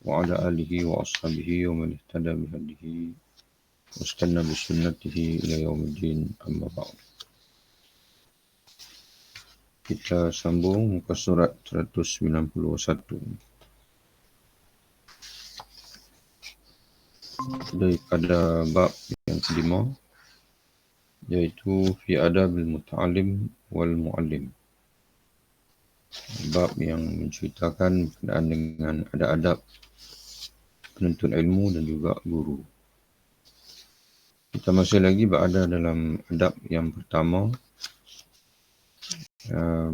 وعلى آله وأصحابه ومن اهتدى بهديه واستنى بسنته إلى يوم الدين. Amma ba'd. Kita sambung muka surat 191 daripada bab yang kelima, iaitu fi adabil muta'alim wal mu'allim. Bab yang menceritakan berkenaan dengan adab-adab penuntut ilmu dan juga guru. Kita masih lagi berada dalam adab yang pertama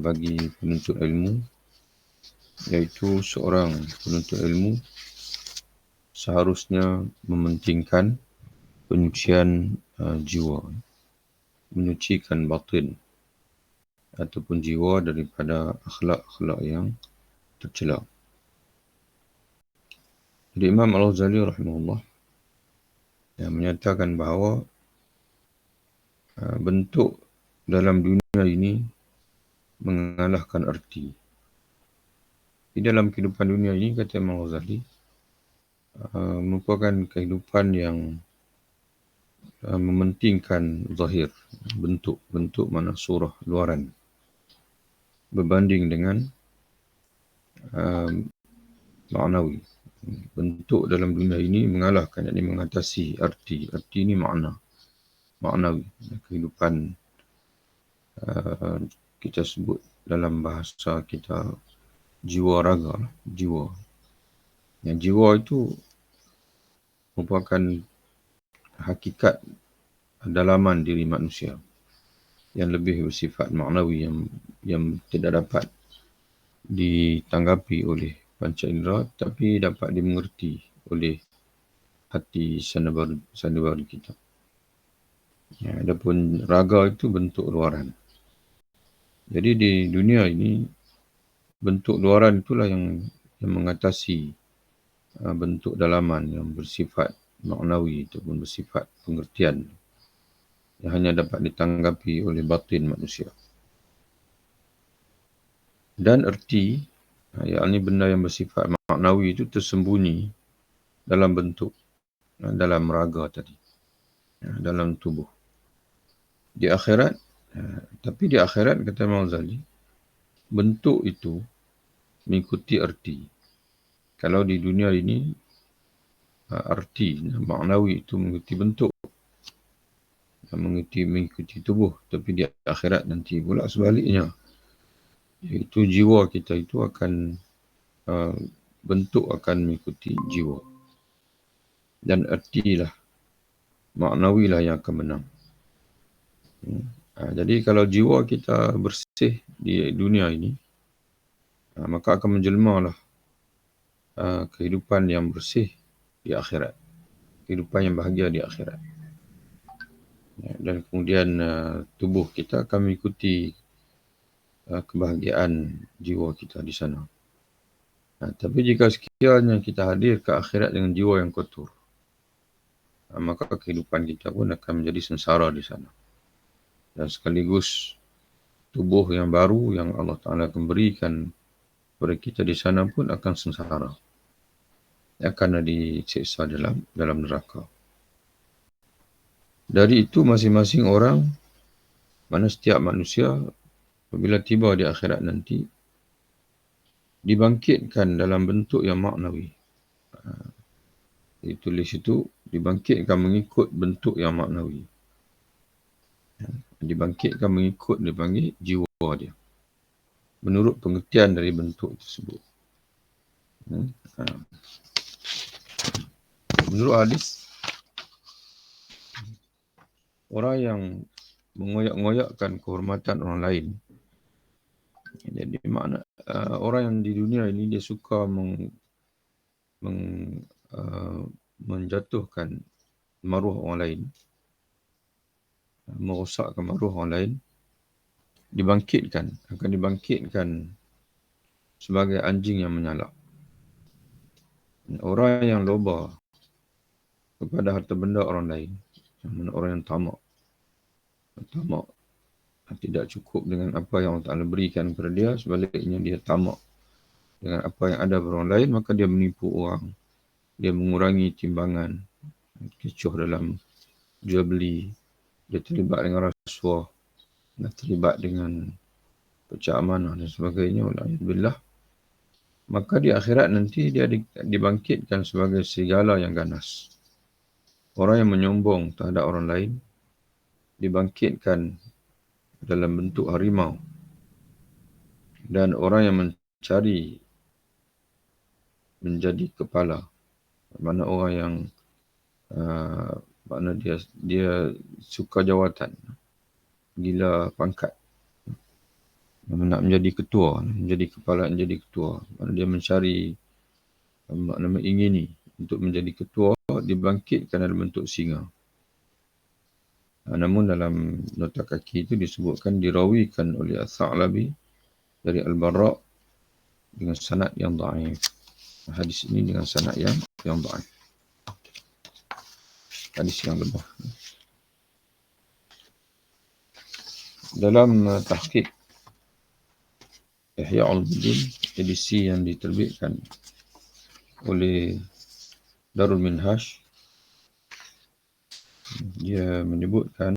bagi penuntut ilmu, iaitu seorang penuntut ilmu seharusnya mementingkan penyucian jiwa, menyucikan batin ataupun jiwa daripada akhlak-akhlak yang tercela. Jadi Imam Al-Ghazali rahimahullah yang menyatakan bahawa bentuk dalam dunia ini mengalahkan erti. Di dalam kehidupan dunia ini, kata Imam Ghazali, merupakan kehidupan yang mementingkan zahir, bentuk mana surah luaran, berbanding dengan maknawi. Bentuk dalam dunia ini mengalahkan, yakni mengatasi arti. Arti ini maknawi. Kehidupan kita sebut dalam bahasa kita jiwa raga, jiwa. Yang jiwa itu merupakan hakikat dalaman diri manusia yang lebih bersifat maknawi, yang tidak dapat ditanggapi oleh panca indera, tapi dapat dimengerti oleh hati sanubari kita. Adapun raga itu bentuk luaran. Jadi di dunia ini, bentuk luaran itulah yang mengatasi bentuk dalaman yang bersifat maknawi ataupun bersifat pengertian yang hanya dapat ditanggapi oleh batin manusia. Dan erti, yakni benda yang bersifat maknawi itu tersembunyi dalam bentuk, dalam raga tadi, dalam tubuh. Di akhirat, tapi di akhirat, kata Imam Ghazali, bentuk itu mengikuti erti. Kalau di dunia ini, arti maknawi itu mengikuti bentuk, mengikuti tubuh, tapi di akhirat nanti pula sebaliknya, iaitu jiwa kita itu akan bentuk akan mengikuti jiwa, dan ertilah, maknawilah yang akan menang. Jadi kalau jiwa kita bersih di dunia ini, maka akan menjelmalah kehidupan yang bersih di akhirat, kehidupan yang bahagia di akhirat. Dan kemudian tubuh kita akan mengikuti kebahagiaan jiwa kita di sana. Tapi jika sekiranya kita hadir ke akhirat dengan jiwa yang kotor, maka kehidupan kita pun akan menjadi sengsara di sana. Dan sekaligus tubuh yang baru yang Allah Ta'ala akan berikan kepada kita di sana pun akan sengsara, akan disiksa dalam neraka. Dari itu masing-masing orang, mana setiap manusia apabila tiba di akhirat nanti, dibangkitkan dalam bentuk yang maknawi. Ditulis itu dibangkitkan mengikut bentuk yang maknawi. Dibangkitkan mengikut, dipanggil jiwa dia, menurut pengertian dari bentuk tersebut. Menurut hadis, orang yang mengoyak-ngoyakkan kehormatan orang lain, jadi makna orang yang di dunia ini dia suka menjatuhkan maruah orang lain, merosakkan maruah orang lain, akan dibangkitkan sebagai anjing yang menyalak. Orang yang loba kepada harta benda orang lain, orang yang tamak, tidak cukup dengan apa yang Allah Ta'ala berikan kepada dia, sebaliknya dia tamak dengan apa yang ada pada orang lain, maka dia menipu orang. Dia mengurangi timbangan, kecoh dalam jual beli, dia terlibat dengan rasuah, dia terlibat dengan pecah amanah dan sebagainya. Walhamdulillah. Maka di akhirat nanti dia dibangkitkan sebagai serigala yang ganas. Orang yang menyombong terhadap orang lain dibangkitkan dalam bentuk harimau. Dan orang yang mencari menjadi kepala, mana orang yang makna dia suka jawatan, gila pangkat, nak menjadi ketua, menjadi kepala, menjadi ketua. Mana dia mencari, makna mengingini untuk menjadi ketua, dibangkitkan dalam bentuk singa. Namun dalam nota kaki itu disebutkan dirawikan oleh Al-Tha'labi dari Al-Bara' dengan sanad yang dhaif. Hadis ini dengan sanad yang dhaif. Hadis yang lemah. Dalam tahqiq Ihya Ulumuddin, edisi yang diterbitkan oleh Darul Minhaj, dia menyebutkan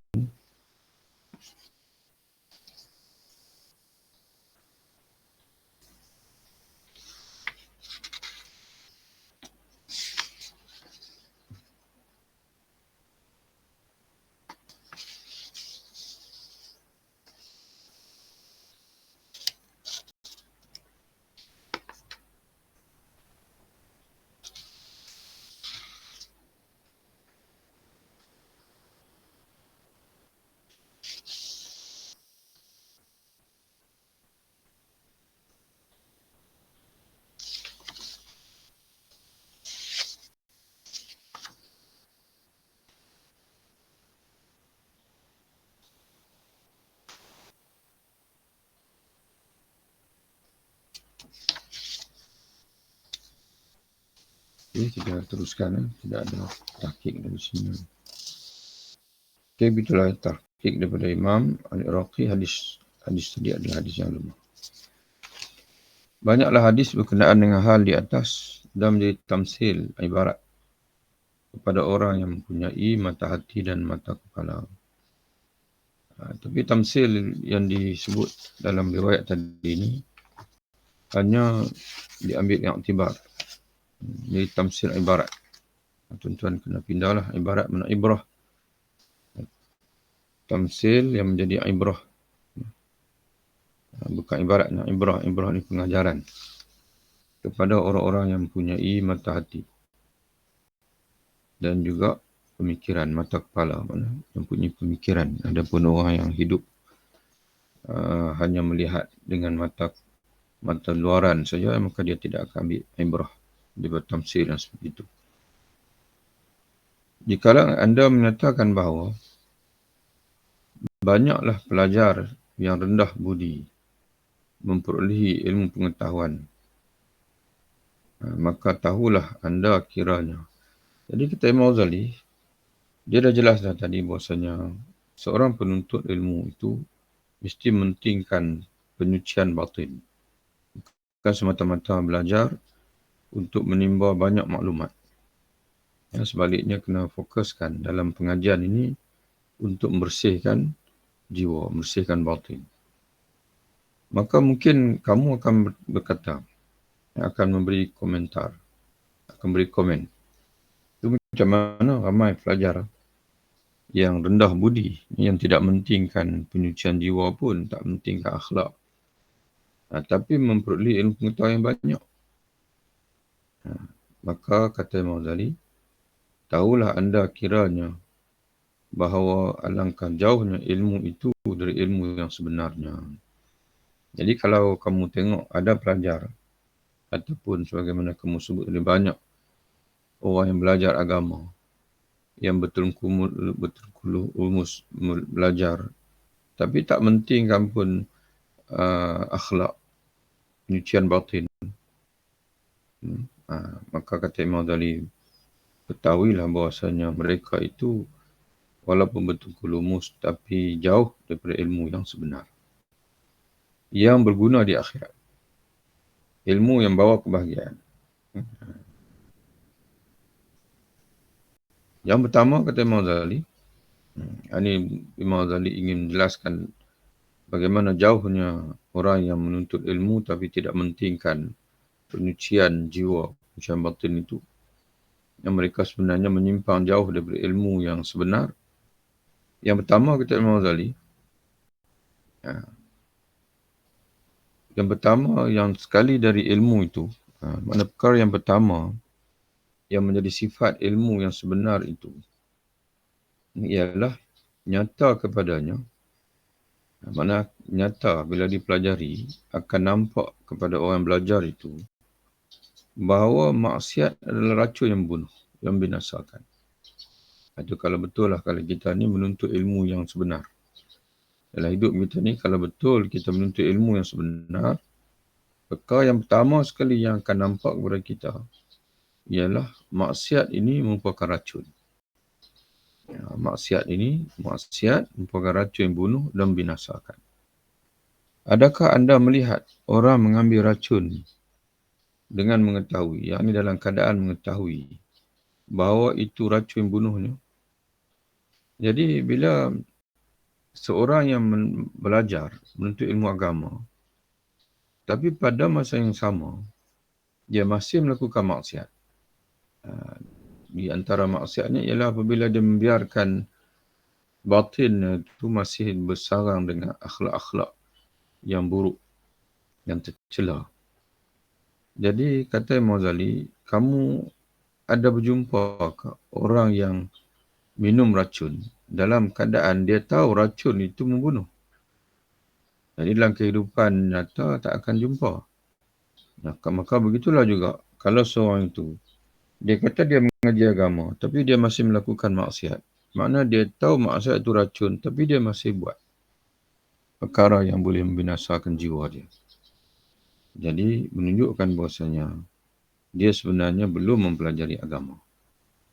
kita teruskan, tidak ada tahqiq dari sini. Okay, begitulah tahqiq daripada Imam Al-Iraqi. Hadis tadi adalah hadis yang lemah. Banyaklah hadis berkenaan dengan hal di atas dan menjadi tamsil ibarat kepada orang yang mempunyai mata hati dan mata kepala. Tapi tamsil yang disebut dalam riwayat tadi ini hanya diambil iktibar. Jadi tamsil ibarat. Tuan-tuan kena pindahlah ibarat mana ibrah. Tamsil yang menjadi ibrah. Bukan ibaratnya ibrah. Ibrah ni pengajaran kepada orang-orang yang mempunyai mata hati dan juga pemikiran, mata kepala, mana yang punya pemikiran. Adapun orang yang hidup hanya melihat dengan mata luaran saja, maka dia tidak akan ambil ibrah. Dia bertamsil dan seperti itu. Jikalau anda menyatakan bahawa banyaklah pelajar yang rendah budi memperolehi ilmu pengetahuan, maka tahulah anda kiranya. Jadi kata Imam Ghazali, dia dah jelas dah tadi bahasanya seorang penuntut ilmu itu mesti mementingkan penyucian batin. Bukan semata-mata belajar untuk menimba banyak maklumat. Sebaliknya kena fokuskan dalam pengajian ini untuk membersihkan jiwa, membersihkan batin. Maka mungkin kamu akan berkata, akan memberi komentar, akan beri komen. Itu macam mana ramai pelajar yang rendah budi, yang tidak mementingkan penyucian jiwa pun, tak mementingkan akhlak. Tapi memperoleh ilmu pengetahuan yang banyak. Maka kata Imam Ghazali, tahulah anda kiranya bahawa alangkah jauhnya ilmu itu dari ilmu yang sebenarnya. Jadi kalau kamu tengok ada pelajar ataupun sebagaimana kamu sebut lebih banyak orang yang belajar agama, yang betul-betul belajar, tapi tak mentingkan pun akhlak, penyucian batin. Maka kata Imam Ghazali, ketahuilah bahawasanya mereka itu walaupun betul-betul lumus, tapi jauh daripada ilmu yang sebenar, yang berguna di akhirat. ilmu yang bawa kebahagiaan. Yang pertama kata Imam Ghazali, ini Imam Ghazali ingin menjelaskan bagaimana jauhnya orang yang menuntut ilmu tapi tidak mementingkan penyucian jiwa, penyucian batin itu. Yang mereka sebenarnya menyimpang jauh daripada ilmu yang sebenar. Yang pertama kata Imam Ghazali, yang pertama yang sekali dari ilmu itu, mana perkara yang pertama yang menjadi sifat ilmu yang sebenar itu ialah nyata kepadanya, mana nyata bila dipelajari akan nampak kepada orang belajar itu bahawa maksiat adalah racun yang bunuh, yang binasakan. Itu kalau betul lah kalau kita ni menuntut ilmu yang sebenar. Dalam hidup kita ni kalau betul kita menuntut ilmu yang sebenar, perkara yang pertama sekali yang akan nampak kepada kita ialah maksiat ini merupakan racun. Maksiat merupakan racun yang bunuh dan binasakan. Adakah anda melihat orang mengambil racun dengan mengetahui, yakni dalam keadaan mengetahui bahawa itu racun bunuhnya? Jadi bila seorang yang belajar menuntut ilmu agama, tapi pada masa yang sama dia masih melakukan maksiat. Di antara maksiatnya ialah apabila dia membiarkan batin itu masih bersarang dengan akhlak-akhlak yang buruk, yang tercela. Jadi kata Imam Ghazali, kamu ada berjumpa ke orang yang minum racun dalam keadaan dia tahu racun itu membunuh? Jadi dalam kehidupan nyata tak akan jumpa. Maka begitulah juga kalau seorang itu dia kata dia mengaji agama tapi dia masih melakukan maksiat. Makna dia tahu maksiat itu racun tapi dia masih buat perkara yang boleh membinasakan jiwa dia. Jadi menunjukkan bahasanya dia sebenarnya belum mempelajari agama.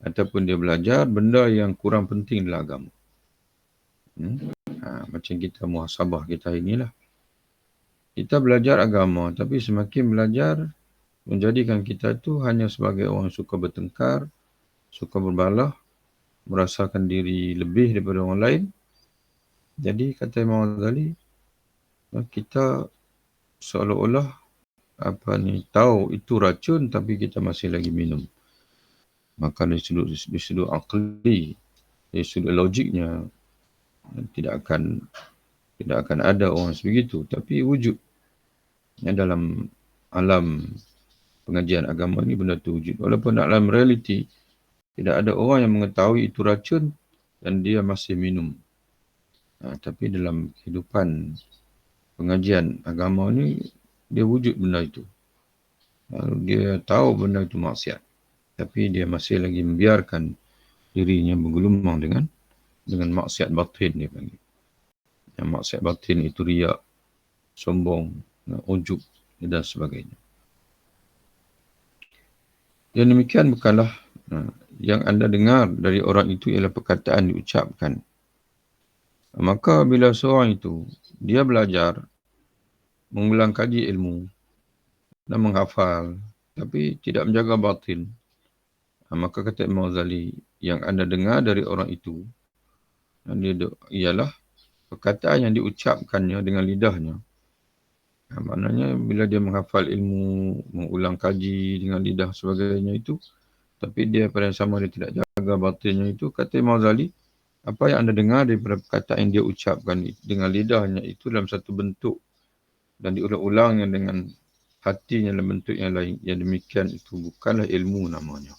Ataupun dia belajar benda yang kurang penting dalam agama. Macam kita muhasabah kita inilah. Kita belajar agama tapi semakin belajar menjadikan kita tu hanya sebagai orang suka bertengkar, suka berbalah, merasakan diri lebih daripada orang lain. Jadi kata Imam Ghazali, kita seolah-olah tahu itu racun tapi kita masih lagi minum. Maka dari sudut akli, dari sudut logiknya tidak akan ada orang sebegitu. Tapi wujud dalam alam pengajian agama ni benda tu wujud. Walaupun dalam realiti tidak ada orang yang mengetahui itu racun dan dia masih minum. Tapi dalam kehidupan pengajian agama ni dia wujud benda itu. Dia tahu benda itu maksiat. Tapi dia masih lagi membiarkan dirinya bergelumang dengan maksiat batin dia panggil. Yang maksiat batin itu riak, sombong, ujub dan sebagainya. Dan demikian bukanlah yang anda dengar dari orang itu ialah perkataan diucapkan. Maka bila seorang itu dia belajar mengulang kaji ilmu dan menghafal tapi tidak menjaga batin, maka kata Imam Ghazali, yang anda dengar dari orang itu ialah perkataan yang diucapkannya dengan lidahnya. Maknanya bila dia menghafal ilmu, mengulang kaji dengan lidah sebagainya itu, tapi dia pada yang sama dia tidak jaga batinnya itu, kata Imam Ghazali, apa yang anda dengar daripada perkataan yang dia ucapkan dengan lidahnya itu dalam satu bentuk dan diulang-ulangnya dengan hatinya dalam bentuk yang lain, yang demikian itu bukanlah ilmu namanya.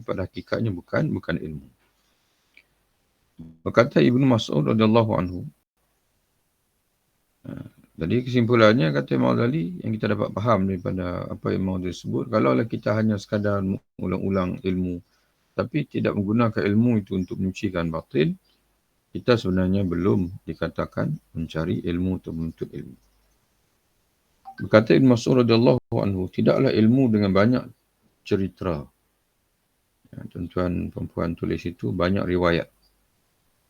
Pada hakikatnya bukan ilmu. Berkata Ibnu Mas'ud radhiyallahu anhu. Jadi kesimpulannya kata Imam Ghazali yang kita dapat faham daripada apa yang Imam Ghazali sebut, kalaulah kita hanya sekadar ulang-ulang ilmu tapi tidak menggunakan ilmu itu untuk menyucikan batin, kita sebenarnya belum dikatakan mencari ilmu atau menuntut ilmu. Berkata Ibnu Mas'ud radhiyallahu anhu, tidaklah ilmu dengan banyak cerita. Tuan-tuan perempuan tulis itu banyak riwayat.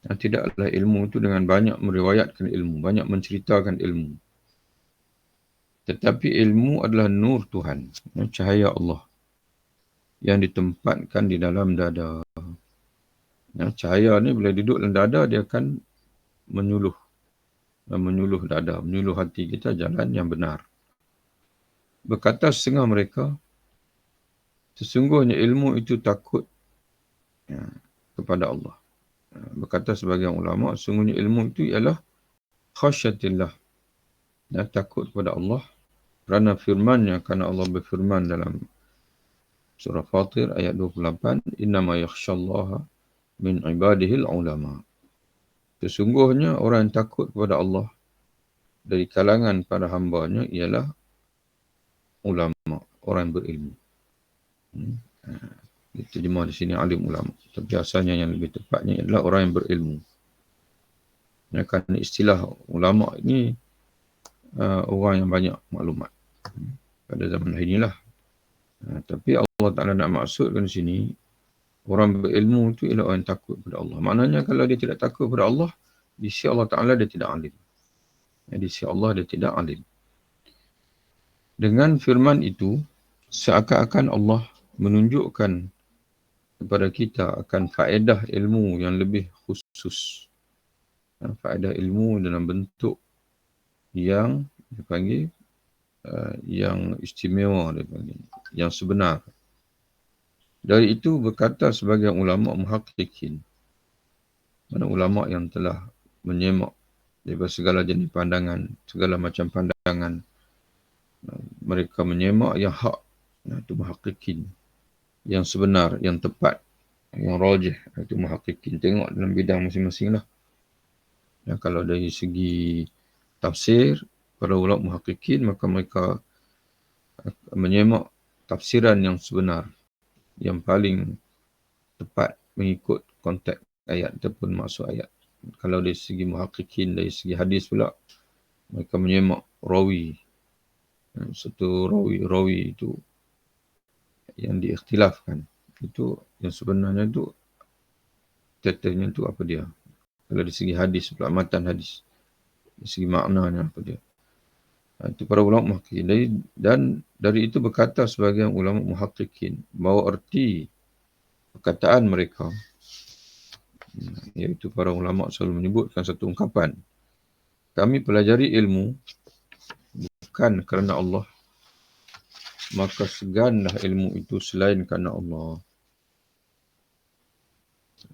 Tidaklah ilmu itu dengan banyak meriwayatkan ilmu, banyak menceritakan ilmu. Tetapi ilmu adalah nur Tuhan, cahaya Allah yang ditempatkan di dalam dada. Cahaya ni bila duduk dalam dada, dia akan menyuluh dada, menyuluh hati kita jalan yang benar. Berkata setengah mereka, sesungguhnya ilmu itu takut kepada Allah. Berkata sebagian ulama, sesungguhnya ilmu itu ialah khasyatillah, takut kepada Allah. Kerana firman-Nya, kerana Allah berfirman dalam surah Fatir ayat 28, innama yakhsyallaha min ibadihil ulama. Sesungguhnya orang yang takut kepada Allah dari kalangan para hamba-Nya ialah ulama, orang yang berilmu. Diterjemah di sini alim ulama. Tapi asalnya yang lebih tepatnya adalah orang yang berilmu. Kerana istilah ulama ini orang yang banyak maklumat pada zaman inilah. Tapi Allah Ta'ala nak maksudkan di sini, orang berilmu itu ialah orang yang takut kepada Allah. Maknanya kalau dia tidak takut kepada Allah, di sisi Allah Ta'ala dia tidak alim. Di sisi Allah dia tidak alim. Dengan firman itu, seakan-akan Allah menunjukkan kepada kita akan faedah ilmu yang lebih khusus. Faedah ilmu dalam bentuk yang dipanggil yang istimewa, dipanggil, yang sebenar. Dari itu berkata sebagian ulama muhaqqiqin, mana ulama yang telah menyemak daripada segala jenis pandangan, segala macam pandangan, mereka menyemak yang hak, itu muhaqqiqin, yang sebenar, yang tepat, yang rajih, itu muhaqqiqin. Tengok dalam bidang masing-masing lah. Kalau dari segi tafsir, para ulama muhaqqiqin, maka mereka menyemak tafsiran yang sebenar, yang paling tepat mengikut konteks ayat ataupun maksud ayat. Kalau dari segi muhaqqiqin, dari segi hadis pula, mereka menyemak rawi. Satu rawi itu yang diikhtilafkan. Itu yang sebenarnya itu, tetenya itu apa dia. Kalau dari segi hadis pula, matan hadis. Dari segi maknanya apa dia. Itu para ulama muhaqqiqin. Dan dari itu berkata sebagian ulama muhaqqiqin, bahawa erti perkataan mereka, iaitu para ulama selalu menyebutkan satu ungkapan, kami pelajari ilmu bukan kerana Allah, maka seganlah ilmu itu selain kerana Allah.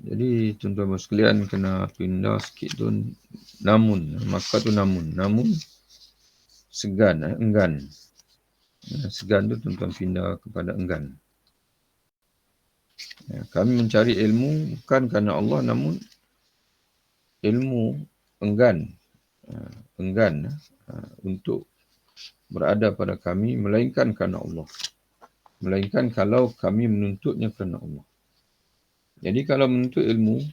Jadi tuan-tuan sekalian kena pindah sikit tu, namun, maka tu namun segan, enggan. Segan tu tuan-tuan pindah kepada enggan. Kami mencari ilmu bukan kerana Allah, namun ilmu enggan untuk berada pada kami, melainkan kerana Allah. Melainkan kalau kami menuntutnya kerana Allah. Jadi kalau menuntut ilmu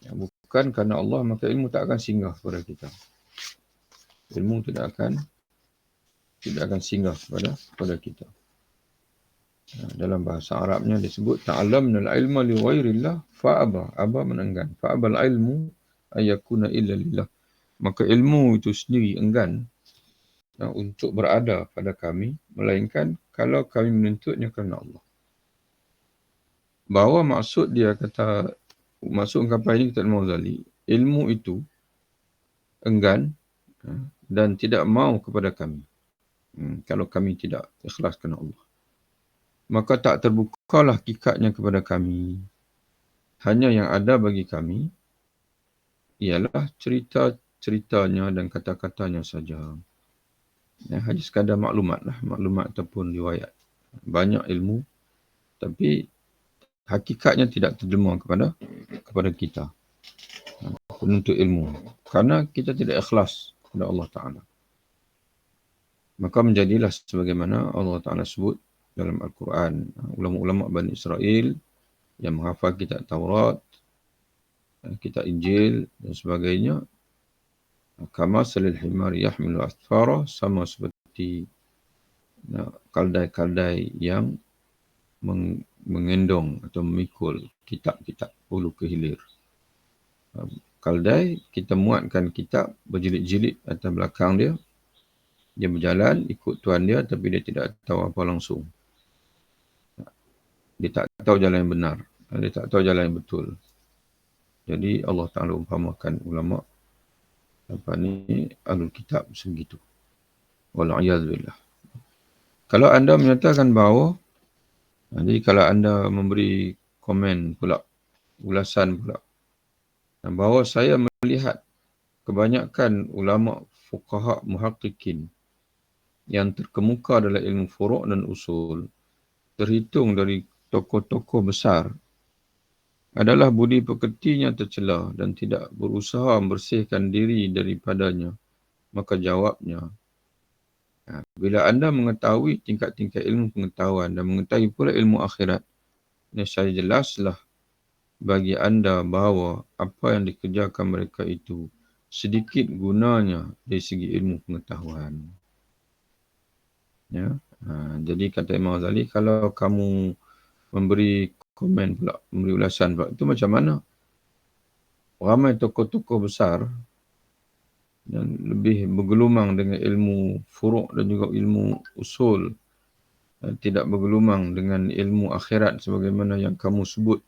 bukan kerana Allah, maka ilmu tak akan singgah kepada kita. Ilmu tidak akan singgah kepada kita. Dalam bahasa Arabnya disebut ta'allamnal ilma li ghairillah fa'aba, menenggan. Fa'abal ilmu ayyakuna illa lillah. Maka ilmu itu sendiri enggan untuk berada pada kami, melainkan kalau kami menuntutnya kerana Allah. Bahawa maksud dia kata, maksud ungkapan ini kata Al-Mawzali, ilmu itu enggan dan tidak mau kepada kami. Kalau kami tidak ikhlas kerana Allah, maka tak terbukalah kikatnya kepada kami. Hanya yang ada bagi kami ialah cerita-ceritanya dan kata-katanya saja. Hanya sekadar maklumat ataupun riwayat. Banyak ilmu, tapi hakikatnya tidak terjemah kepada kita, penuntut ilmu. Kerana kita tidak ikhlas kepada Allah Ta'ala. Maka menjadilah sebagaimana Allah Ta'ala sebut dalam Al-Quran. Ulama-ulama Bani Israel yang menghafal kitab Taurat, kitab Injil dan sebagainya, kama salil himar yahmilu asfara, sama seperti kaldai-kaldai yang mengendong atau memikul kitab-kitab hulu ke hilir. Kaldai, kita muatkan kitab berjilid-jilid atas belakang dia, Dia berjalan ikut tuan dia tapi dia tidak tahu apa langsung. Dia tak tahu jalan yang benar. Dia tak tahu jalan yang betul. Jadi Allah Ta'ala umpamakan ulama Ahlul Kitab sebegitu. Wal'iyadzubillah. Kalau anda menyatakan bahawa, jadi kalau anda memberi komen pula, ulasan pula, bahawa saya melihat kebanyakan ulama fuqaha muhaqqiqin yang terkemuka dalam ilmu furu' dan usul, terhitung dari tokoh-tokoh besar, adalah budi pekertinya tercela dan tidak berusaha membersihkan diri daripadanya. Maka jawabnya, bila anda mengetahui tingkat-tingkat ilmu pengetahuan dan mengetahui pula ilmu akhirat, nescaya jelaslah bagi anda bahawa apa yang dikerjakan mereka itu sedikit gunanya dari segi ilmu pengetahuan. Ya. Jadi kata Imam Ghazali, kalau kamu memberi komen pula, memberi ulasan pula, itu macam mana? Ramai tokoh-tokoh besar yang lebih bergelumang dengan ilmu furu' dan juga ilmu usul, tidak bergelumang dengan ilmu akhirat sebagaimana yang kamu sebut,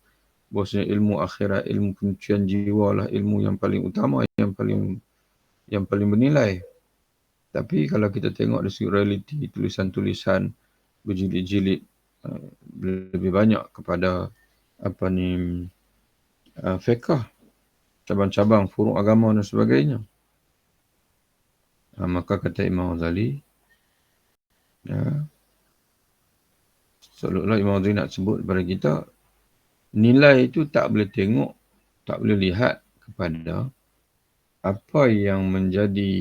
bahawasanya ilmu akhirat, ilmu penyucian jiwa lah ilmu yang paling utama, yang paling bernilai. Tapi kalau kita tengok dari segi realiti, tulisan-tulisan berjilid-jilid lebih banyak kepada fiqh, cabang-cabang furu' agama dan sebagainya. Maka kata Imam Ghazali, seolah-olah Imam Ghazali nak sebut kepada kita, nilai itu tak boleh tengok, tak boleh lihat kepada apa yang menjadi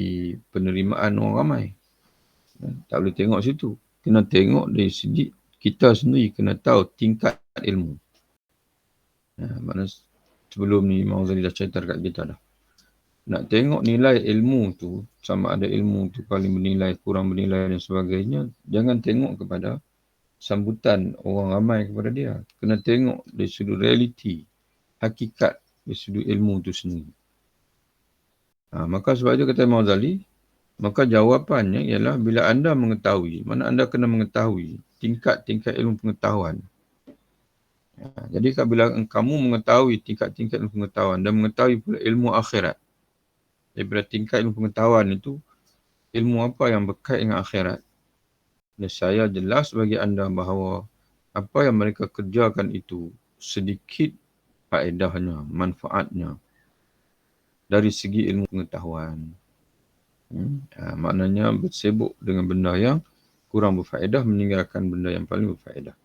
penerimaan orang ramai. Tak boleh tengok situ. Kena tengok dari segi kita sendiri kena tahu tingkat ilmu. Maknanya sebelum ni Imam Ghazali dah cerita dekat kita dah. Nak tengok nilai ilmu tu, sama ada ilmu tu paling bernilai, kurang bernilai dan sebagainya, jangan tengok kepada sambutan orang ramai kepada dia. Kena tengok dari sudut realiti, hakikat dari sudut ilmu tu sendiri. Maka sebab itu kata Imam Ghazali, maka jawapannya ialah bila anda mengetahui, mana anda kena mengetahui tingkat-tingkat ilmu pengetahuan. Jadi bila kamu mengetahui tingkat-tingkat ilmu pengetahuan dan mengetahui pula ilmu akhirat, daripada tingkat ilmu pengetahuan itu, ilmu apa yang berkait dengan akhirat, dan saya jelas bagi anda bahawa apa yang mereka kerjakan itu sedikit faedahnya, manfaatnya dari segi ilmu pengetahuan. Maknanya bersibuk dengan benda yang kurang berfaedah, meninggalkan benda yang paling berfaedah.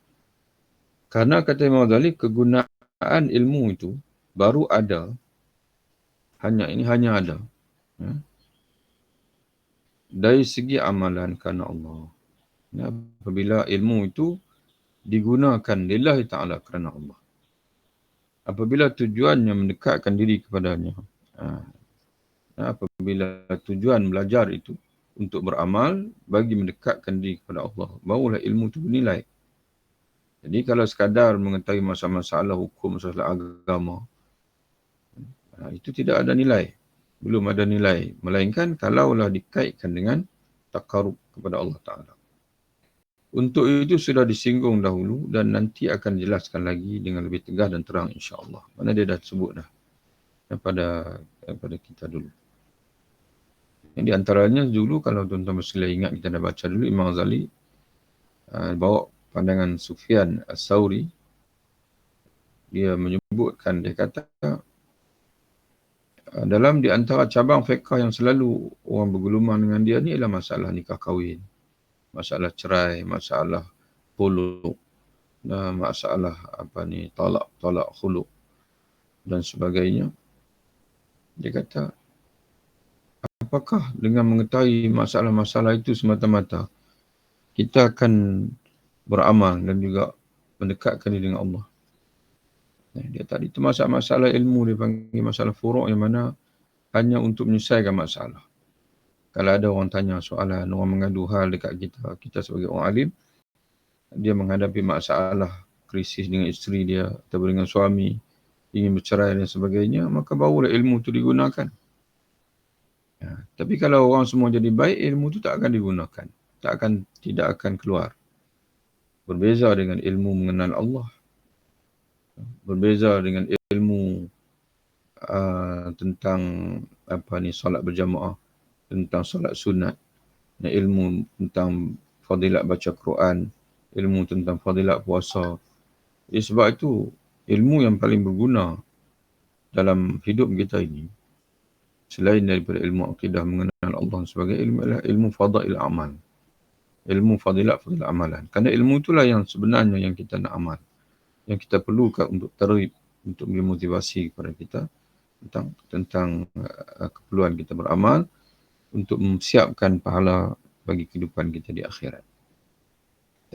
Karena kata Imam Ghazali, kegunaan ilmu itu baru ada, hanya ada dari segi amalan kerana Allah. Apabila ilmu itu digunakan lillahi ta'ala kerana Allah. Apabila tujuannya mendekatkan diri kepadanya. Apabila tujuan belajar itu untuk beramal bagi mendekatkan diri kepada Allah, barulah ilmu itu bernilai. Jadi kalau sekadar mengetahui masalah-masalah hukum, masalah agama, itu tidak ada nilai. Belum ada nilai. Melainkan kalaulah dikaitkan dengan takarub kepada Allah Ta'ala. Untuk itu sudah disinggung dahulu dan nanti akan dijelaskan lagi dengan lebih tegas dan terang insya-Allah. Mana dia dah sebut dah pada kita dulu. Di antaranya dulu kalau tuan-tuan masih ingat, kita dah baca dulu Imam Ghazali bawa pandangan Sufyan As-Sauri. Dia menyebutkan, dia kata dalam di antara cabang fiqh yang selalu orang bergelumang dengan dia ni ialah masalah nikah kahwin, masalah cerai, masalah khuluk, masalah talak khuluk dan sebagainya. Dia kata, apakah dengan mengetahui masalah-masalah itu semata-mata kita akan beramal dan juga mendekatkan diri dengan Allah? Dia tadi itu masalah ilmu, dia panggil masalah furu' yang mana hanya untuk menyelesaikan masalah. Kalau ada orang tanya soalan, orang mengadu hal dekat kita, kita sebagai orang alim, dia menghadapi masalah krisis dengan isteri dia atau dengan suami, ingin bercerai dan sebagainya, maka barulah ilmu itu digunakan. Tapi kalau orang semua jadi baik, ilmu tu tak akan digunakan. Tidak akan keluar. Berbeza dengan ilmu mengenal Allah. Berbeza dengan ilmu tentang solat berjamaah, tentang solat sunat, ilmu tentang fadilat baca Quran, ilmu tentang fadilat puasa. Jadi sebab itu ilmu yang paling berguna dalam hidup kita ini, selain daripada ilmu akidah mengenal Allah sebagai ilmu, adalah ilmu fadail amal. Ilmu fadilat amalan. Kerana ilmu itulah yang sebenarnya yang kita nak amal. Yang kita perlukan untuk targhib, untuk beri motivasi kepada kita tentang keperluan kita beramal untuk memsiapkan pahala bagi kehidupan kita di akhirat.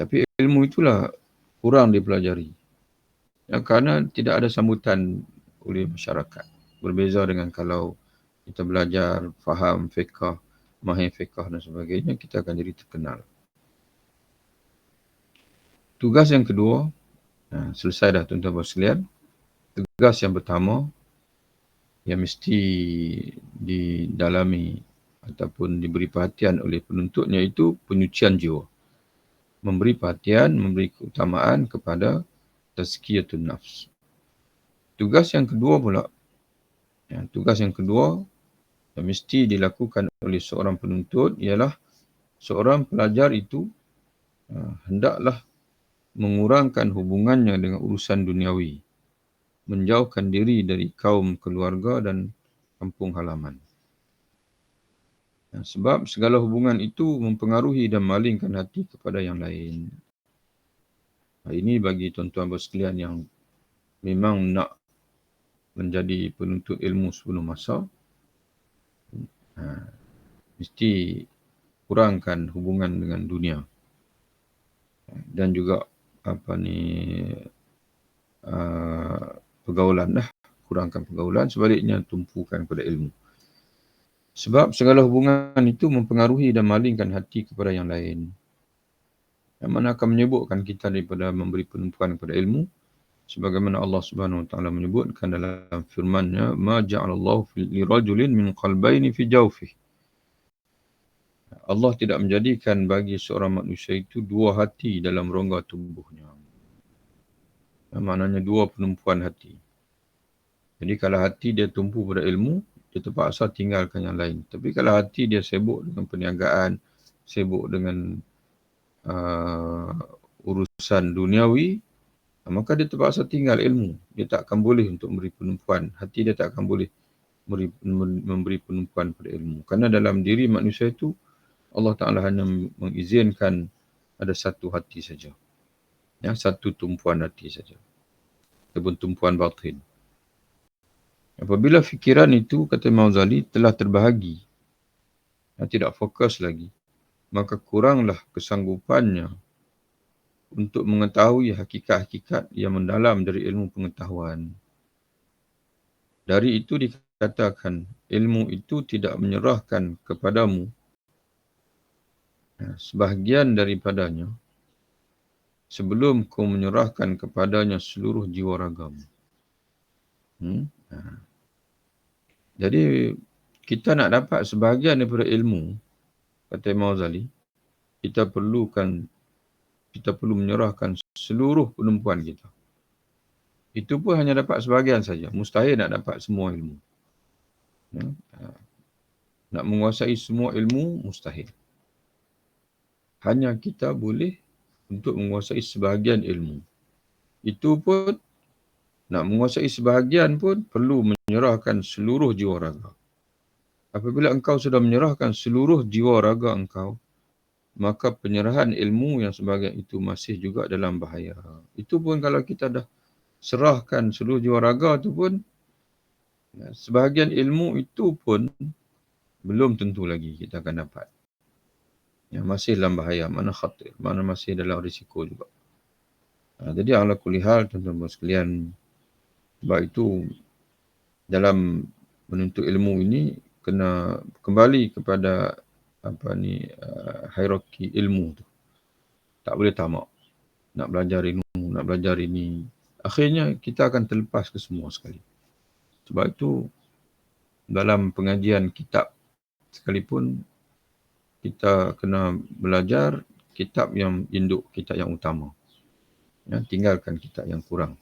Tapi ilmu itulah kurang dipelajari. Kerana tidak ada sambutan oleh masyarakat. Berbeza dengan kalau kita belajar, faham fiqh, mahir fiqh dan sebagainya, kita akan jadi terkenal. Tugas yang kedua, selesai dah tuan-tuan sekalian. Tugas yang pertama yang mesti didalami ataupun diberi perhatian oleh penuntutnya itu penyucian jiwa. Memberi perhatian, memberi keutamaan kepada tazkiyatun nafs. Tugas yang kedua pula, tugas yang kedua yang mesti dilakukan oleh seorang penuntut ialah seorang pelajar itu hendaklah mengurangkan hubungannya dengan urusan duniawi, menjauhkan diri dari kaum keluarga dan kampung halaman. Sebab segala hubungan itu mempengaruhi dan malingkan hati kepada yang lain. Ini bagi tuan-tuan sekalian yang memang nak menjadi penuntut ilmu sebelum masa, mesti kurangkan hubungan dengan dunia. Dan juga pergaulan dah. Kurangkan pergaulan, sebaliknya tumpukan kepada ilmu. Sebab segala hubungan itu mempengaruhi dan malingkan hati kepada yang lain. Yang mana akan menyebutkan kita daripada memberi penumpuan kepada ilmu. Sebagaimana Allah Subhanahu Wa Taala menyebutkan dalam firman-Nya, "Ma ja'alallahu li rajulin min qalbayni fi jawfihi." Allah tidak menjadikan bagi seorang manusia itu dua hati dalam rongga tubuhnya. Maknanya dua penumpuan hati. Jadi kalau hati dia tumpu pada ilmu, dia terpaksa tinggalkan yang lain. Tapi kalau hati dia sibuk dengan perniagaan, sibuk dengan urusan duniawi, maka dia terpaksa tinggal ilmu. Dia tak akan boleh untuk memberi penumpuan. Hati dia tak akan boleh memberi penumpuan pada ilmu. Kerana dalam diri manusia itu, Allah Ta'ala hanya mengizinkan ada satu hati saja. Satu tumpuan hati saja. Ataupun tumpuan batin. Apabila fikiran itu, kata Imam Ghazali, telah terbahagi, tidak fokus lagi, maka kuranglah kesanggupannya untuk mengetahui hakikat-hakikat yang mendalam dari ilmu pengetahuan. Dari itu dikatakan, ilmu itu tidak menyerahkan kepadamu sebahagian daripadanya sebelum kau menyerahkan kepadanya seluruh jiwa ragamu. Jadi, kita nak dapat sebahagian daripada ilmu, kata Imam Ghazali, kita perlu menyerahkan seluruh penumpuan kita. Itu pun hanya dapat sebahagian saja. Mustahil nak dapat semua ilmu. Nak menguasai semua ilmu, mustahil. Hanya kita boleh untuk menguasai sebahagian ilmu. Itu pun, nak menguasai sebahagian pun perlu menyerahkan seluruh jiwa raga. Apabila engkau sudah menyerahkan seluruh jiwa raga engkau, maka penyerahan ilmu yang sebahagian itu masih juga dalam bahaya. Itu pun kalau kita dah serahkan seluruh jiwa raga tu pun, sebahagian ilmu itu pun belum tentu lagi kita akan dapat. Masih dalam bahaya, mana khatir, mana masih dalam risiko juga. Jadi ala kulli hal, tuan-tuan sekalian, sebab itu dalam menuntut ilmu ini kena kembali kepada hierarki ilmu tu. Tak boleh tamak. Nak belajar ilmu, nak belajar ini. Akhirnya kita akan terlepas ke semua sekali. Sebab itu dalam pengajian kitab sekalipun kita kena belajar kitab yang induk, kitab yang utama. Tinggalkan kitab yang kurang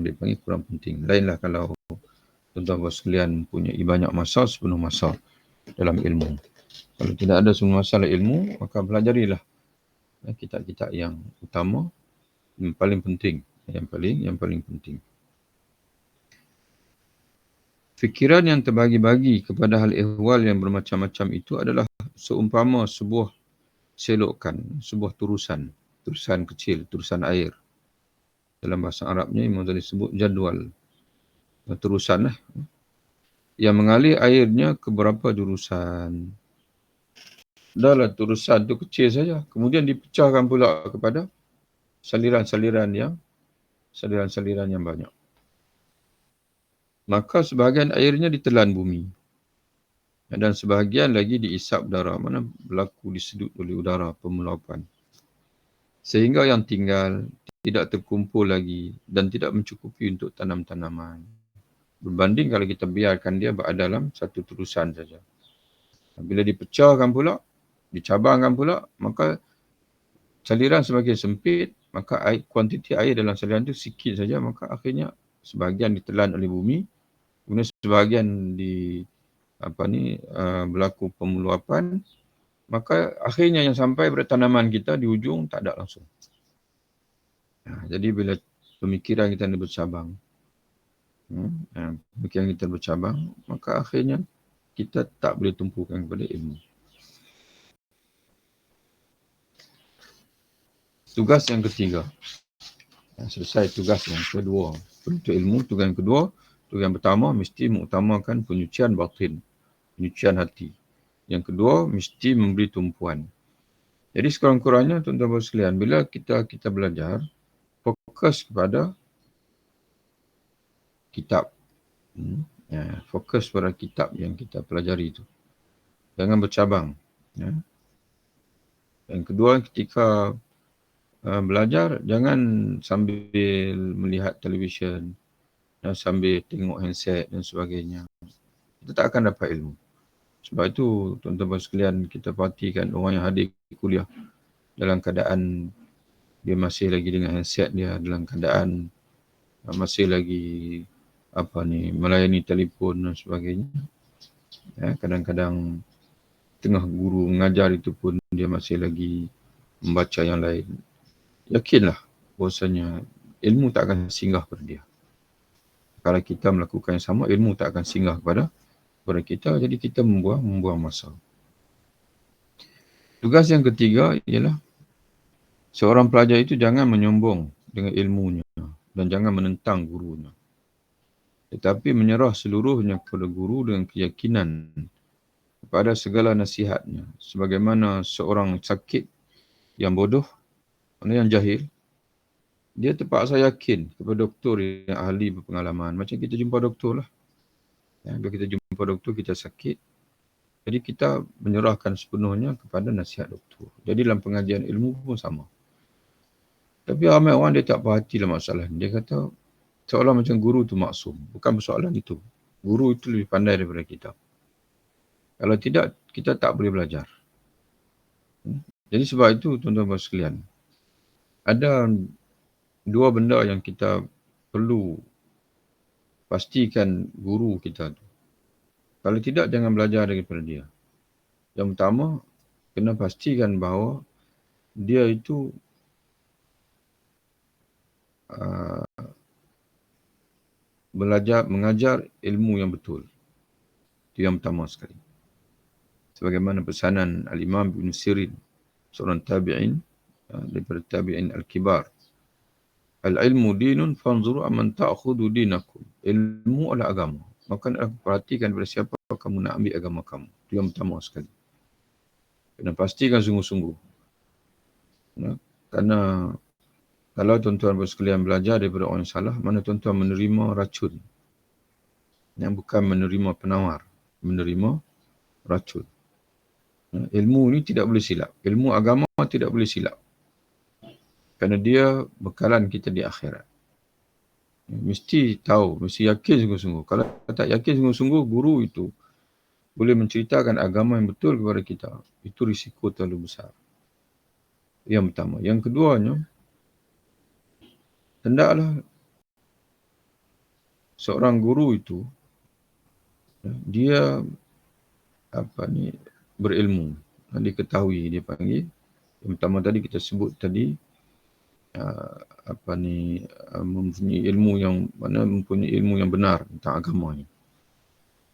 dipanggil kurang penting. Lainlah kalau tuan-tuan sekalian punya banyak masa, sepenuh masa dalam ilmu. Kalau tidak ada semua masalah ilmu, maka belajarilah kitab-kitab yang utama, yang paling penting, yang paling penting. Fikiran yang terbagi-bagi kepada hal ehwal yang bermacam-macam itu adalah seumpama sebuah selokan, sebuah turusan kecil, turusan air. Dalam bahasa Arabnya memang disebut jadual. Terusan yang mengalir airnya ke beberapa jurusan. Dahlah turusan tu kecil saja. Kemudian dipecahkan pula kepada saliran-saliran yang banyak. Maka sebahagian airnya ditelan bumi. Dan sebahagian lagi diisap udara. Mana berlaku disedut oleh udara pemulapan. Sehingga yang tinggal tidak terkumpul lagi dan tidak mencukupi untuk tanam-tanaman. Berbanding kalau kita biarkan dia berada dalam satu terusan saja. Bila dipecahkan pula, dicabangkan pula, maka saliran semakin sempit, maka kuantiti air dalam saliran itu sikit saja, maka akhirnya sebahagian ditelan oleh bumi, kemudian sebahagian berlaku pemeluapan, maka akhirnya yang sampai pada tanaman kita di ujung tak ada langsung. Jadi bila pemikiran kita ini bercabang, pemikiran kita bercabang, maka akhirnya kita tak boleh tumpukan kepada ilmu. Tugas yang ketiga. Selesai tugas yang kedua. Untuk ilmu, tugas yang kedua. Tugas yang pertama, mesti mengutamakan penyucian batin. Penyucian hati. Yang kedua, mesti memberi tumpuan. Jadi sekurang-kurangnya, tuan-tuan sekalian, bila kita belajar, fokus kepada kitab. Fokus pada kitab yang kita pelajari itu. Jangan bercabang. Yang kedua, ketika belajar, jangan sambil melihat televisyen, sambil tengok handset dan sebagainya. Kita tak akan dapat ilmu. Sebab itu, tuan-tuan sekalian, kita perhatikan orang yang hadir kuliah dalam keadaan dia masih lagi dengan handset dia, dalam keadaan masih lagi melayani telefon dan sebagainya. Kadang-kadang tengah guru mengajar itu pun dia masih lagi membaca yang lain. Yakinlah bahawasanya ilmu tak akan singgah kepada dia. Kalau kita melakukan yang sama, ilmu tak akan singgah kepada kita. Jadi kita membuang masa. Tugas yang ketiga ialah seorang pelajar itu jangan menyombong dengan ilmunya dan jangan menentang gurunya. Tetapi menyerah seluruhnya kepada guru dengan keyakinan kepada segala nasihatnya. Sebagaimana seorang sakit yang bodoh, yang jahil, dia terpaksa yakin kepada doktor yang ahli berpengalaman. Macam kita jumpa doktor lah. Bila kita jumpa doktor, kita sakit. Jadi kita menyerahkan sepenuhnya kepada nasihat doktor. Jadi dalam pengajian ilmu pun sama. Tapi ramai orang dia tak perhatilah masalah ni. Dia kata seolah macam guru tu maksum. Bukan persoalan itu. Guru itu lebih pandai daripada kita. Kalau tidak, kita tak boleh belajar. Jadi sebab itu tuan-tuan sekalian, ada dua benda yang kita perlu pastikan guru kita tu. Kalau tidak, jangan belajar daripada dia. Yang pertama, kena pastikan bahawa dia itu mengajar ilmu yang betul. Itu yang pertama sekali. Sebagaimana pesanan Al-Imam Ibn Sirin, seorang tabi'in, daripada tabi'in al-kibar. Al-ilmu dinun fanzuru amman ta'khudu dinakum. Ilmu adalah agama. Maka nak perhatikan daripada siapa kamu nak ambil agama kamu. Itu yang pertama sekali. Kena pastikan sungguh-sungguh. Kerana kalau tuan-tuan sekalian belajar daripada orang yang salah, mana tuan-tuan menerima racun. Yang bukan menerima penawar. Menerima racun. Ilmu ni tidak boleh silap. Ilmu agama tidak boleh silap. Kerana dia bekalan kita di akhirat. Mesti tahu, mesti yakin sungguh-sungguh. Kalau tak yakin sungguh-sungguh, guru itu boleh menceritakan agama yang betul kepada kita, itu risiko terlalu besar. Yang pertama. Yang keduanya, hendaklah seorang guru itu dia berilmu. Diketahui, dia panggil. Yang pertama tadi kita sebut tadi mempunyai ilmu yang benar tentang agamanya.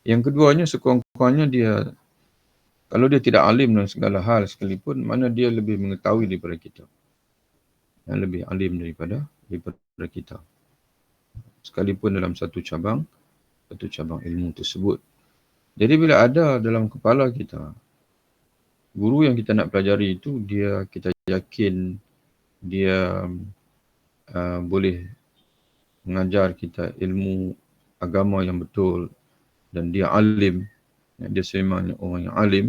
Yang keduanya, sekurang-kurangnya dia, kalau dia tidak alim dalam segala hal sekalipun, mana dia lebih mengetahui daripada kita. Yang lebih alim daripada kita. Sekalipun dalam satu cabang ilmu tersebut. Jadi bila ada dalam kepala kita, guru yang kita nak pelajari itu, kita yakin dia boleh mengajar kita ilmu agama yang betul dan dia alim, dia sememangnya orang yang alim,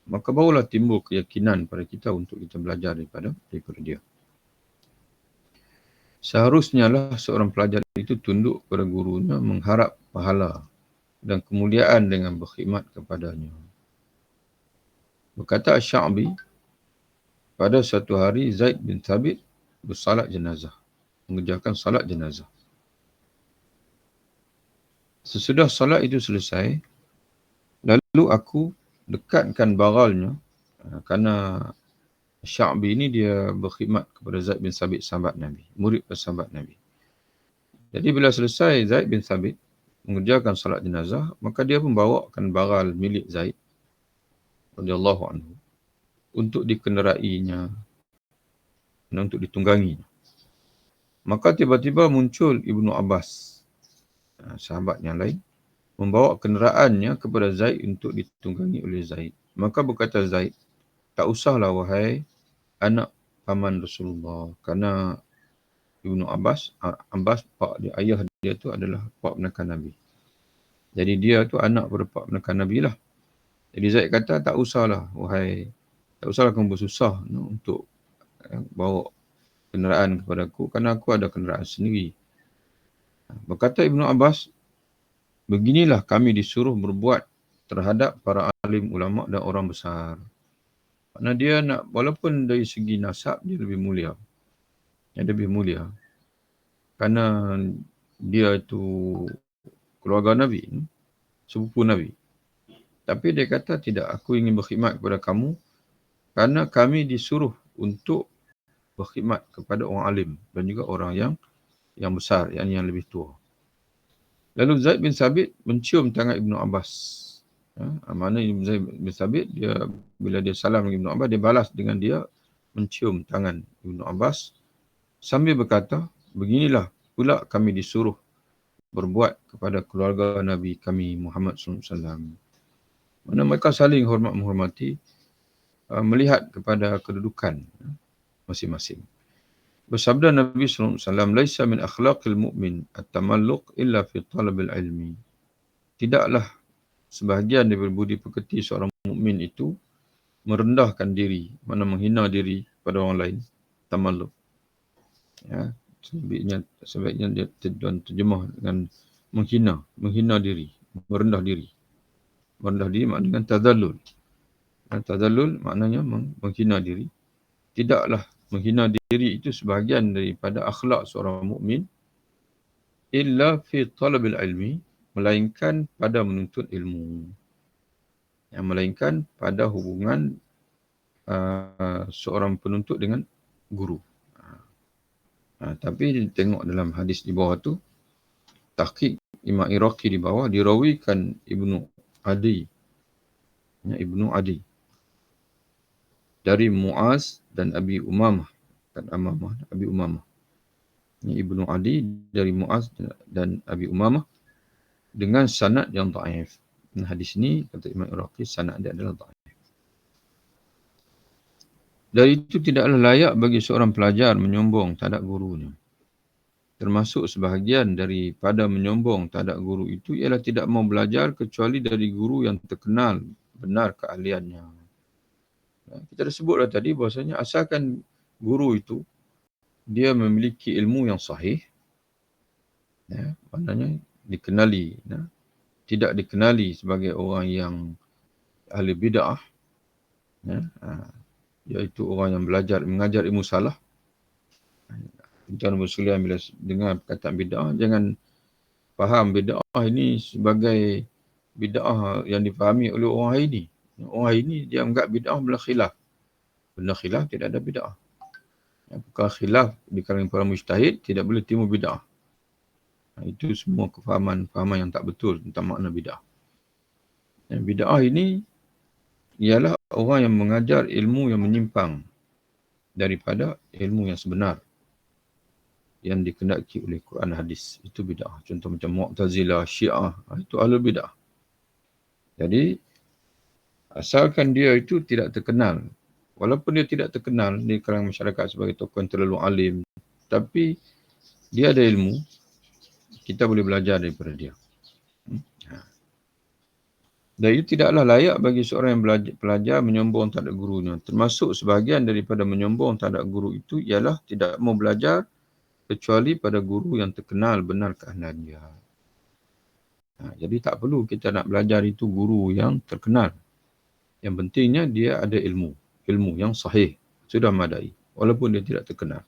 maka barulah timbul keyakinan pada kita untuk kita belajar daripada dia. Seharusnya lah seorang pelajar itu tunduk kepada gurunya, mengharap pahala dan kemuliaan dengan berkhidmat kepadanya. Berkata Asy-Sya'bi, pada suatu hari Zaid bin Thabit bersalat jenazah, mengerjakan salat jenazah. Sesudah salat itu selesai, lalu aku dekatkan baralnya, kerana Sya'bi ini dia berkhidmat kepada Zaid bin Thabit, sahabat Nabi, murid sahabat Nabi. Jadi bila selesai Zaid bin Thabit mengerjakan salat jenazah, maka dia pun bawakan baral milik Zaid radhiyallahu anhu untuk dikenderainya dan untuk ditunggangi. Maka tiba-tiba muncul Ibnu Abbas, sahabat yang lain, membawa kenderaannya kepada Zaid untuk ditunggangi oleh Zaid. Maka berkata Zaid, tak usahlah wahai anak paman Rasulullah, kerana Ibnu Abbas, pak dia, ayah dia tu adalah pak penekan Nabi. Jadi dia tu anak pada pak penekan Nabi lah. Jadi Zaid kata, tak usahlah kamu bersusah untuk bawa kenderaan kepada aku, kerana aku ada kenderaan sendiri. Berkata Ibnu Abbas, beginilah kami disuruh berbuat terhadap para alim ulama dan orang besar. Kerana dia nak, walaupun dari segi nasab dia lebih mulia. Kerana dia itu keluarga Nabi, sepupu Nabi. Tapi dia kata, tidak, aku ingin berkhidmat kepada kamu kerana kami disuruh untuk berkhidmat kepada orang alim dan juga orang yang besar, yang lebih tua. Lalu Zaid bin Thabit mencium tangan Ibnu Abbas. Mana Zaid bin Thabit, bila dia salam dengan Ibnu Abbas, dia balas dengan dia mencium tangan Ibnu Abbas sambil berkata, beginilah pula kami disuruh berbuat kepada keluarga Nabi kami Muhammad SAW. Mana mereka saling hormat menghormati, melihat kepada kedudukan masing-masing. Bersabda Nabi SAW, "Laisa min akhlaqil mu'min at-tamalluq illa fi talabil ilmi." Tidaklah sebahagian daripada budi pekerti seorang mukmin itu merendahkan diri, mana menghina diri pada orang lain, tamalluq. Sebaiknya dia terjemah dengan menghina diri, merendah diri. Merendah diri maknanya dengan tadallul. Tadallul maknanya menghina diri. Tidaklah menghina diri itu sebahagian daripada akhlak seorang mukmin illa fi talabil ilmi, melainkan pada menuntut ilmu. Melainkan pada hubungan seorang penuntut dengan guru. Tapi tengok dalam hadis di bawah tu, tahqiq Imam Iraqi di bawah, dirawikan Ibnu Adi dari Muaz dan Abi Umamah. Ibnu Adi dari Muaz dan Abi Umamah dengan sanad yang dhaif. Hadis ni kata Imam Iraqi, sanad dia adalah dhaif. Dari itu tidaklah layak bagi seorang pelajar menyombong terhadap gurunya. Termasuk sebahagian daripada menyombong terhadap guru itu ialah tidak mau belajar kecuali dari guru yang terkenal benar keahliannya. Kita dah sebutlah tadi bahasanya asalkan guru itu dia memiliki ilmu yang sahih, maknanya dikenali tidak dikenali sebagai orang yang ahli bid'ah, iaitu orang yang mengajar ilmu salah. Tuan Muslim bila dengar perkataan bid'ah, jangan faham bid'ah ini sebagai bid'ah yang difahami oleh orang hari ini. Orang hari ini dia anggap bid'ah benda khilaf. Benda khilaf tidak ada bid'ah. Perkara khilaf di kalangan para mujtahid tidak boleh timbul bid'ah. Itu semua kefahaman yang tak betul tentang makna bid'ah. Bid'ah ini ialah orang yang mengajar ilmu yang menyimpang daripada ilmu yang sebenar yang dikehendaki oleh Quran hadis. Itu bid'ah. Contoh macam Mu'tazilah, Syiah, itu ahlul bid'ah. Jadi asalkan dia itu tidak terkenal, walaupun dia tidak terkenal di kalangan masyarakat sebagai tokoh yang terlalu alim, tapi dia ada ilmu, kita boleh belajar daripada dia. Dan itu tidaklah layak bagi seorang yang pelajar menyombong terhadap gurunya. Termasuk sebahagian daripada menyombong terhadap guru itu ialah tidak mau belajar kecuali pada guru yang terkenal benar keahlian dia. Jadi tak perlu kita nak belajar itu guru yang terkenal. Yang pentingnya dia ada ilmu yang sahih, sudah madai, walaupun dia tidak terkenal.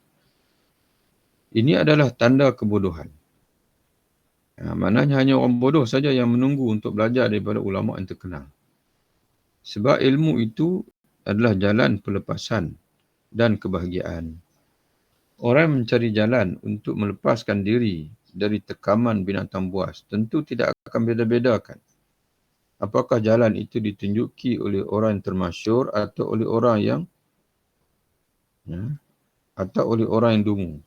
Ini adalah tanda kebodohan. Maknanya hanya orang bodoh saja yang menunggu untuk belajar daripada ulama yang terkenal. Sebab ilmu itu adalah jalan pelepasan dan kebahagiaan. Orang mencari jalan untuk melepaskan diri dari tekaman binatang buas tentu tidak akan beda-bedakan apakah jalan itu ditunjuki oleh orang yang termasyhur atau oleh orang yang dungu.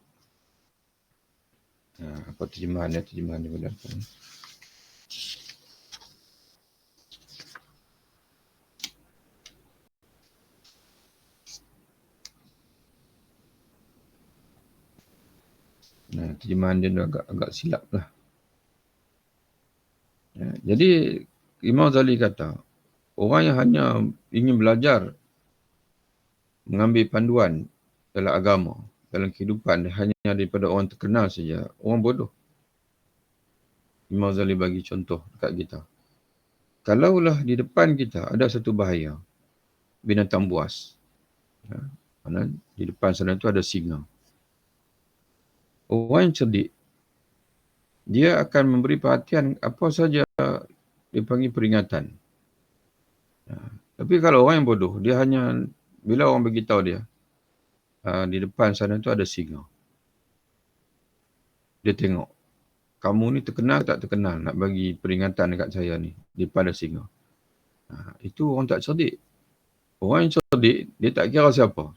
Apa terjemahannya boleh apa? Terjemahan dia agak silap lah. Jadi Imam Ghazali kata, orang yang hanya ingin belajar mengambil panduan dalam agama, dalam kehidupan hanya daripada orang terkenal saja, orang bodoh. Imam Ghazali bagi contoh dekat kita. Kalaulah di depan kita ada satu bahaya, binatang buas. Mana di depan sana tu ada singa. Orang yang cerdik, dia akan memberi perhatian apa saja dipanggil peringatan. Tapi kalau orang yang bodoh, dia hanya bila orang beritahu dia, di depan sana tu ada singa. Dia tengok, kamu ni terkenal tak terkenal nak bagi peringatan dekat saya ni, di depan ada singa. Itu orang tak cerdik. Orang yang cerdik, dia tak kira siapa.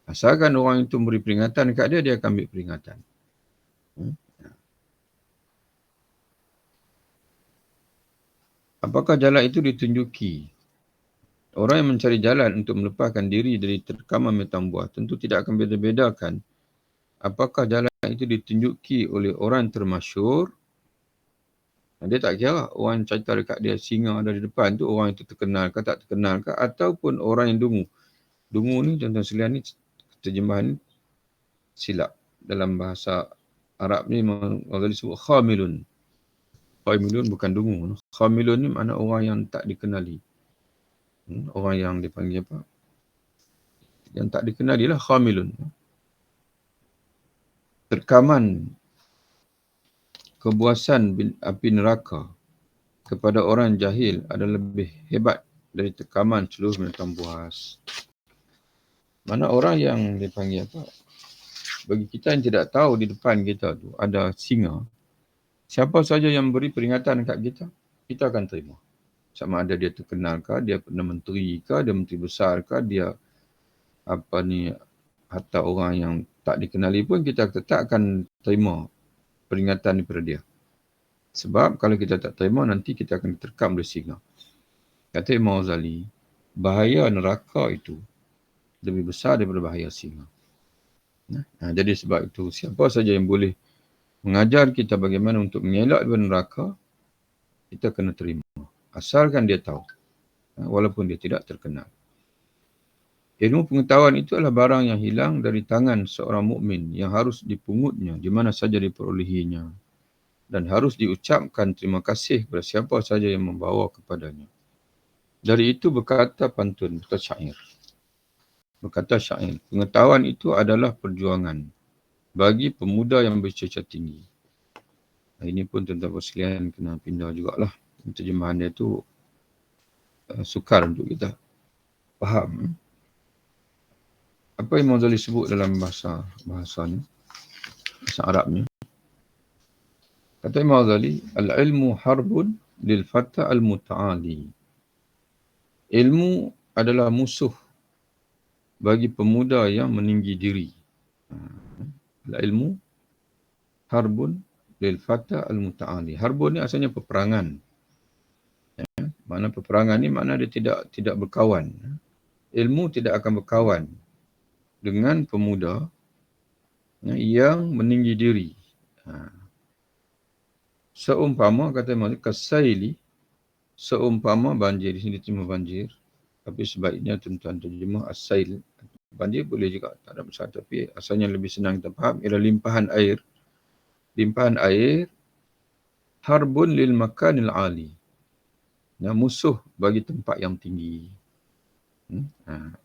Asalkan orang itu memberi peringatan dekat dia, dia akan ambil peringatan. Apakah jalan itu ditunjuki? Orang yang mencari jalan untuk melepaskan diri dari terkaman binatang buas tentu tidak akan beda-bedakan apakah jalan itu ditunjuki oleh orang yang termasyhur. Dia tak kira orang yang cerita dekat dia singa ada di depan tu orang itu terkenal ke tak terkenal ke, ataupun orang yang dungu. Dungu ni tuan-tuan sekalian ni terjemahan silap. Dalam bahasa Arab ni orang disebut khamilun. Khamilun bukan dungu. Khamilun ni makna orang yang tak dikenali. Orang yang dipanggil apa? Yang tak dikenali lah khamilun. Terkaman kebuasan api neraka kepada orang jahil adalah lebih hebat dari tekaman seluruh binatang buas. Mana orang yang dipanggil apa? Bagi kita yang tidak tahu di depan kita tu ada singa, siapa saja yang beri peringatan dekat kita, kita akan terima. Sama ada dia terkenal ke, dia pernah menteri ke, dia menteri besar ke, dia hatta orang yang tak dikenali pun kita tetap akan terima peringatan daripada dia. Sebab kalau kita tak terima, nanti kita akan diterkam oleh singa. Kata Imam Ghazali, bahaya neraka itu lebih besar daripada bahaya singa. Jadi sebab itu, siapa saja yang boleh mengajar kita bagaimana untuk mengelak daripada neraka, kita kena terima. Asalkan dia tahu, walaupun dia tidak terkenal. Ilmu pengetahuan itu adalah barang yang hilang dari tangan seorang mukmin yang harus dipungutnya di mana saja diperolehinya. dan harus diucapkan terima kasih kepada siapa saja yang membawa kepadanya. Dari itu berkata pantun, berkata syair. Berkata syair, pengetahuan itu adalah perjuangan bagi pemuda yang bercecah tinggi. Ini pun tuan-tuan sekalian kena pindah jugalah. Terjemahan dia tu sukar untuk kita faham. Apa yang Imam Ghazali sebut dalam bahasa ni, bahasa Arabnya. Kata Imam Ghazali, al-ilmu harbun lil fata al-muta'ali. Ilmu adalah musuh bagi pemuda yang meninggi diri. Al-ilmu harbun lil fata al-muta'ali. Harbun ni asalnya peperangan. Makna peperangan ni makna dia tidak berkawan. Ilmu tidak akan berkawan dengan pemuda yang meninggi diri. Seumpama, kata Imam Ghazali, kasaili, seumpama banjir. Di sini terjemah banjir. Tapi sebaiknya tuan-tuan terjemah as-sail. Banjir boleh juga, tak ada masalah. Tapi asalnya lebih senang kita faham. Ialah limpahan air. Limpahan air. Harbun lil makanil ali. Musuh bagi tempat yang tinggi.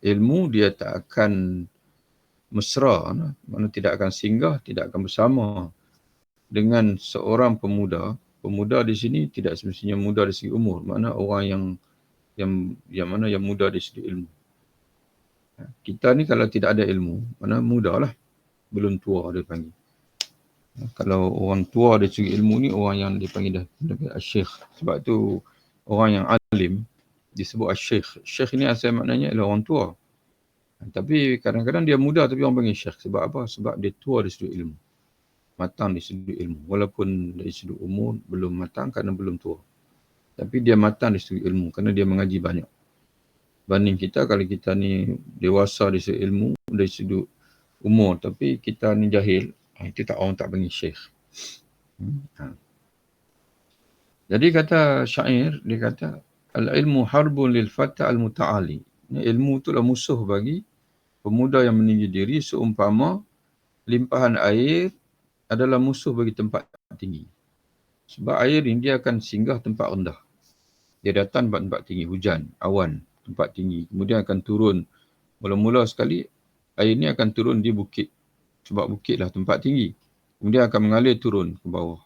Ilmu dia tak akan mesra. Mana tidak akan singgah, tidak akan bersama dengan seorang pemuda. Pemuda di sini tidak semestinya muda dari segi umur. Makna orang yang mana yang muda dari segi ilmu. Kita ni kalau tidak ada ilmu, mana muda lah. Belum tua dia panggil. Kalau orang tua dari segi ilmu ni, orang yang dipanggil dah syekh. Sebab tu orang yang alim disebut syekh. Syekh ni asal maknanya adalah orang tua. Tapi kadang-kadang dia muda tapi orang panggil syekh. Sebab apa? Sebab dia tua dari sudut ilmu. Matang dari sudut ilmu. Walaupun dari sudut umur belum matang kerana belum tua. Tapi dia matang dari sudut ilmu kerana dia mengaji banyak. Banding kita, kalau kita ni dewasa dari sudut ilmu, dari sudut umur, tapi kita ni jahil, itu tak orang tak panggil syekh. Jadi kata syair, dia kata, al-ilmu harbun lil fata al-muta'ali. Ilmu itulah musuh bagi pemuda yang meninggi diri, seumpama limpahan air adalah musuh bagi tempat tinggi. Sebab air ini dia akan singgah tempat rendah. Dia datang tempat tinggi, hujan, awan, tempat tinggi. Kemudian akan turun. Mula-mula sekali, air ini akan turun di bukit. Sebab bukitlah tempat tinggi. Kemudian akan mengalir turun ke bawah.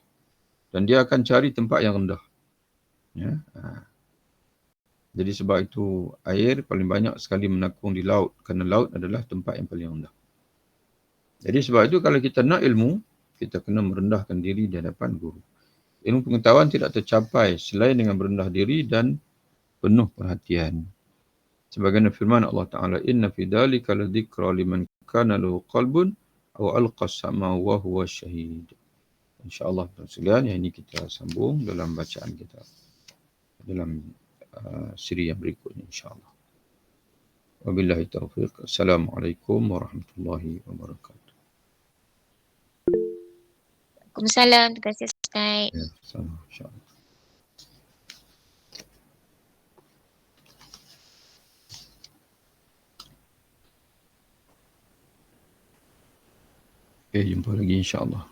Dan dia akan cari tempat yang rendah. Jadi sebab itu, air paling banyak sekali menakung di laut. Kerana laut adalah tempat yang paling rendah. Jadi sebab itu, kalau kita nak ilmu, kita kena merendahkan diri di hadapan guru. Ilmu pengetahuan tidak tercapai selain dengan merendah diri dan penuh perhatian. Sebagaimana firman Allah Ta'ala, inna fi dhalika la dzikra liman kana lahu qalbun aw alqa as-sam'a wa huwa syahid. InsyaAllah sekalian, yang ini kita sambung dalam bacaan kita dalam siri yang berikutnya insyaAllah. Wabillahi taufiq. Assalamualaikum warahmatullahi wabarakatuh. Waalaikumsalam. Terima kasih Ustaz. Ya, sama insyaAllah. Jumpa lagi insyaAllah.